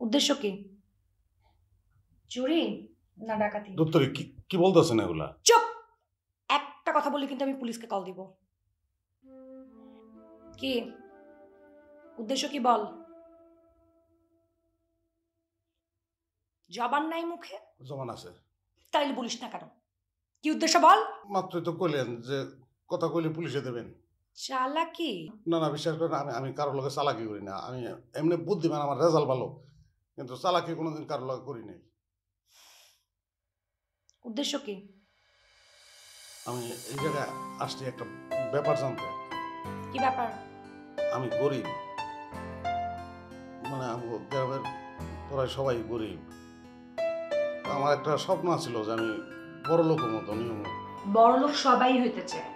উদ্দেশ্য কি? চুরি না ডাকাতি? দপ্তরে কি কি বলতেছেন এগুলা? চুপ! একটা কথা বললে কিন্তু আমি পুলিশকে কল দিব। কি উদ্দেশ্য কি বল? জবান নাই মুখে? জমান আছে। তাইলে বলিস না কেন? কি উদ্দেশ্য বল? মাত্রই তো কইলেন যে কথা কইলে পুলিশে দেবেন। চালাকি? না না, বিশ্বাস করেন আমি কারোর লগে চালাকি করি না। আমি এমনি বুদ্ধিমান, আমার রেজাল্ট ভালো, কিন্তু চালাকি কোনোদিন কারোর লগে করি নাই। উদ্দেশ্য কি? আমি এই জায়গায় আসছি একটা ব্যাপার জানতে। কি ব্যাপার? আমি গরিব, মানে গ্রামের প্রায় সবাই গরিব। আমার একটা স্বপ্ন ছিল যে আমি বড় লোকের মতো নিয়ম। বড় লোক সবাই হইতে চায়,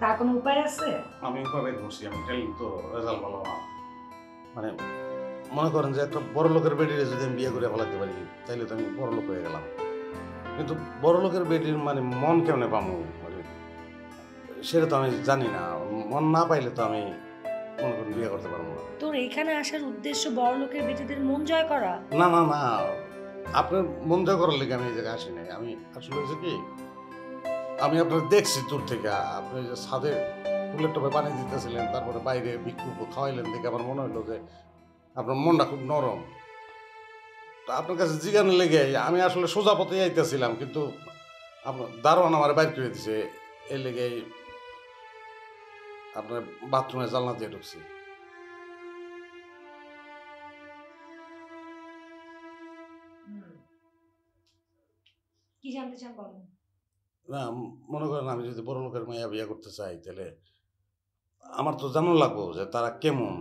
তার কোনো উপায় আছে? আমি উপায় করছি, আমি ট্যালেন্ট তো, রেজাল্ট ভালো না। মানে মনে করেন যে একটা বড় লোকের বেটিরে যদি আমি বিয়ে করে ফেলাতে পারি, তাইলে তো আমি বড় লোক হয়ে গেলাম। কিন্তু বড় লোকের বেটির মানে মন কেমনে পামু, মানে সেটা তো আমি জানি না। মন না পাইলে তো আমি মনে করেন বিয়ে করতে পারবো না। তোর এইখানে আসার উদ্দেশ্য বড় লোকের বেটিদের মন জয় করা? না না না, আপনার মন জয় করার লেগে আমি এই জায়গায় আসি নাই। আমি আসলে হয়েছে কি, আমি আপনার দেখছি দূর থেকে, আপনি যে ছাদে ফুলের টবে পানি দিতেছিলেন, তারপরে বাইরে ভিক্ষু খাওয়াইলেন, দেখে আমার মনে হলো যে আপনার মনটা খুব নরম। তো আপনার কাছে জিজ্ঞাসা লেগে আমি আসলে সোজা পথে যাইতেছিলাম, কিন্তু আপনার দারোয়ান আমার বাইর করে দিছে। এই লেগে আপনার বাথরুমে জানলা দিয়ে ঢুকছি। কি জানতে চান বলেন? না, মনে করেন আমি যদি বড় লোকের মাইয়া বিয়ে করতে চাই, তাহলে আমার তো জানা লাগবো যে তারা কেমন,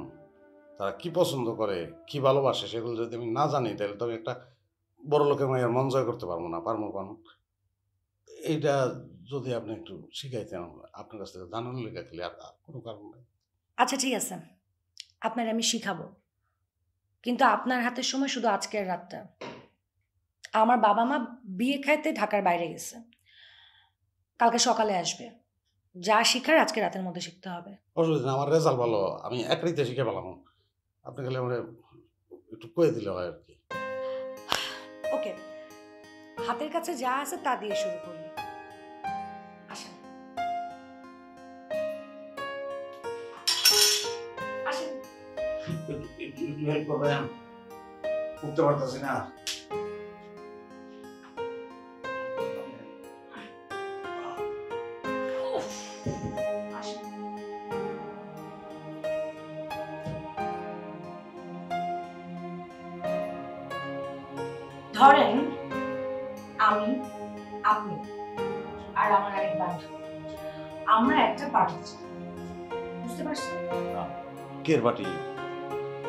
তারা কি পছন্দ করে, কি ভালোবাসে, সেগুলো যদি আমি না জানি, তাহলে তো আমি একটা বড় লোকের মাইয়ার মন জয় করতে পারবো না। পারবো কোন? এইটা যদি আপনি একটু শিখাইতেন আপনার কাছ থেকে জানানোর লেগে, খেলে আর কোনো কারণ নেই। আচ্ছা ঠিক আছে, আপনার আমি শিখাবো, কিন্তু আপনার হাতের সময় শুধু আজকের রাতটা। আমার বাবা মা বিয়ে খাইতে ঢাকার বাইরে গেছে, কালকে সকালে আসবে। যা শিখার আজকে রাতের মধ্যে শিখতে হবে। অসুবিধা নেই, আমার রেজাল্ট ভালো, আমি এক রাইতে শিখে পেলাম। আপনি খালি আমার একটু কয়ে দিলে হয় আর কি। ওকে, হাতের কাছে যা আছে তা দিয়ে শুরু করি। আসেন আসেন। একটু হেল্প করবেন, উঠতে পারতেছি না। উফ, আসেন। ধরেন আমি, আপনি আর আমার আরেক বান্ধব, আমরা একটা পার্টি চাই, বুঝতে পারছেন? কের বাটি?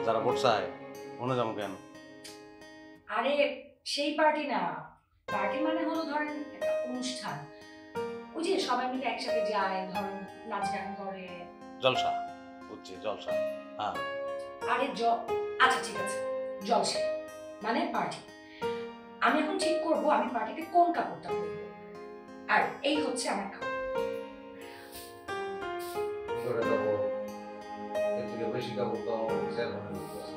যারা ভোট চায় মনে যাবো কেন? আরে সেই পার্টি না, পার্টি মানে হলো ধরেন একটা অনুষ্ঠান, ওই যে সবাই মিলে একসাথে যায়, ধরেন নাচ গান করে। জলসা, বুঝছি, জলসা। হ্যাঁ। আরে আচ্ছা ঠিক আছে, জলসা মানে পার্টি। আমি এখন ঠিক করব আমি পার্টিতে কোন কাপড়টা পরবো, আর এই হচ্ছে আমার কাপড়। করে দেবো, এর থেকে বেশি কাপড় তো স্যার মনে করতেছে।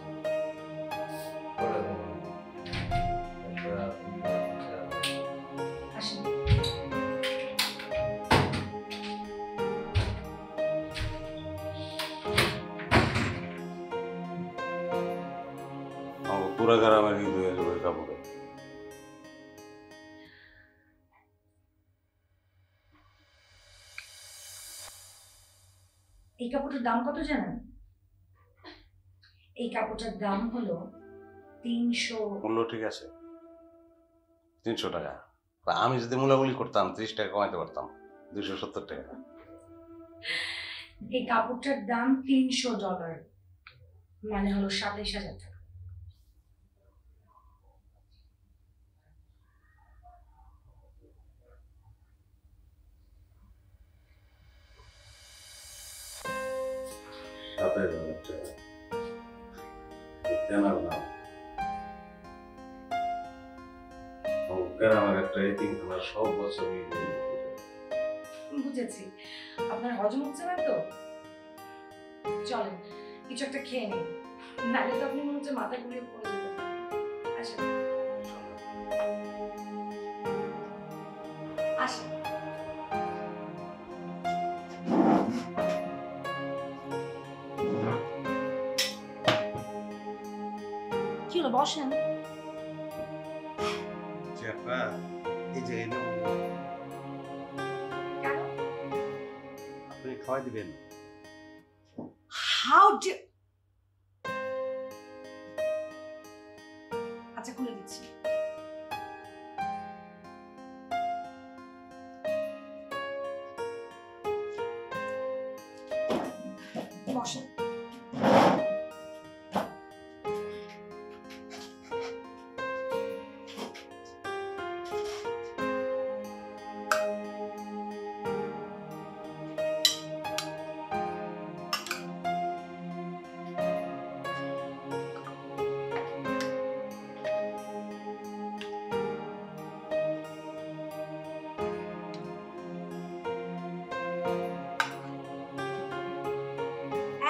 করে দেবো। আসেন। পুরা গ্রামের কিন্তু এর কাপড়ে। এই কাপড়টার দাম কত জানেন? এই কাপড়টার দাম হলো 300। মূল্য ঠিক আছে, 300 টাকা। আমি যদি মূলামূলি করতাম 30 টাকা কমাইতে পারতাম, 270 টাকা। এই কাপড়টার দাম $300, মানে হলো 27,000 টাকা। গ্রামের একটা এতিমখানা সব বছর বুঝেছি, আপনার হজম হচ্ছে না তো, চলেন কিছু একটা খেয়ে নিন, নাহলে তো আপনি মনে হচ্ছে মাথা ঘুরিয়ে পড়ে যেতেন। আসেন আসেন। কি হলো, বসেন। চেপা এই যে এনে কেন? আপনি খাওয়াই দিবেন। হাউ ডে, আচ্ছা খুলে দিচ্ছি। বসেন।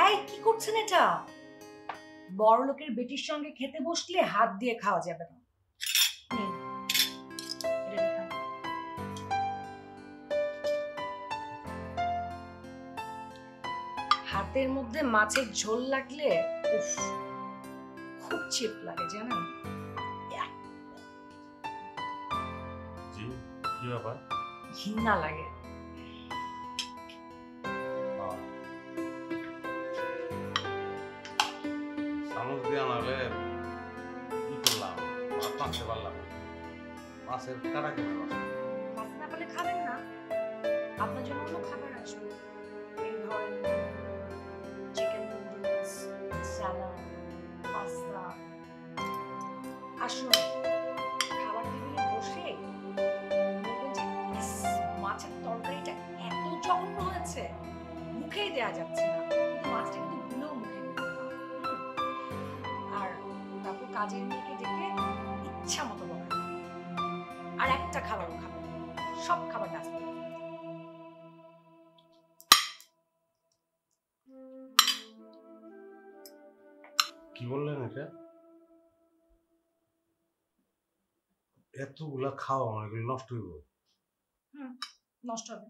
এই কি করছেন এটা? বড় লোকের বেটির সঙ্গে খেতে বসলে হাত দিয়ে খাওয়া যাবে না। নিন, এটা দেখান। হাতের মধ্যে মাছের ঝোল লাগলে উফ, খুব চিপ লাগে জানেন। জি কি ব্যাপার? ঘৃণা লাগে। চামচ দিয়ে নাহলে কি করলাম, ভাত মাখতে পারলাম না। মাছের কাটা কেমন আছে? মাছ না পেলে খাবেন না, আপনার জন্য অন্য খাবার আসবে। এই ধরেন চিকেন নুডলস, স্যালাড, পাস্তা। আসুন, খাবার টেবিলে বসে বলবেন যে ইস, মাছের তরকারিটা এত জঘন্য হয়েছে, মুখেই দেয়া যাচ্ছে না, কিন্তু মাছটা কিন্তু ভুলেও মুখে দেবেন না। আর তারপর কাজের মেয়েকে ডেকে ইচ্ছা মতো বকাবেন। আর একটা খাবারও খাবেন না, সব খাবার ডাস্টবিনে। কি বললেন এটা? এতগুলা খাওয়া আমার এগুলো নষ্ট হইব? নষ্ট হবে।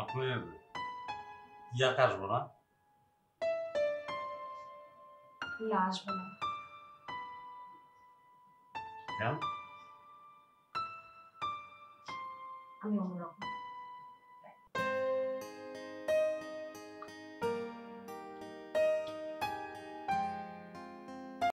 আপনার ইয়াক আসবো না? না, আসবে না। কেন? আমি অন্যরকম।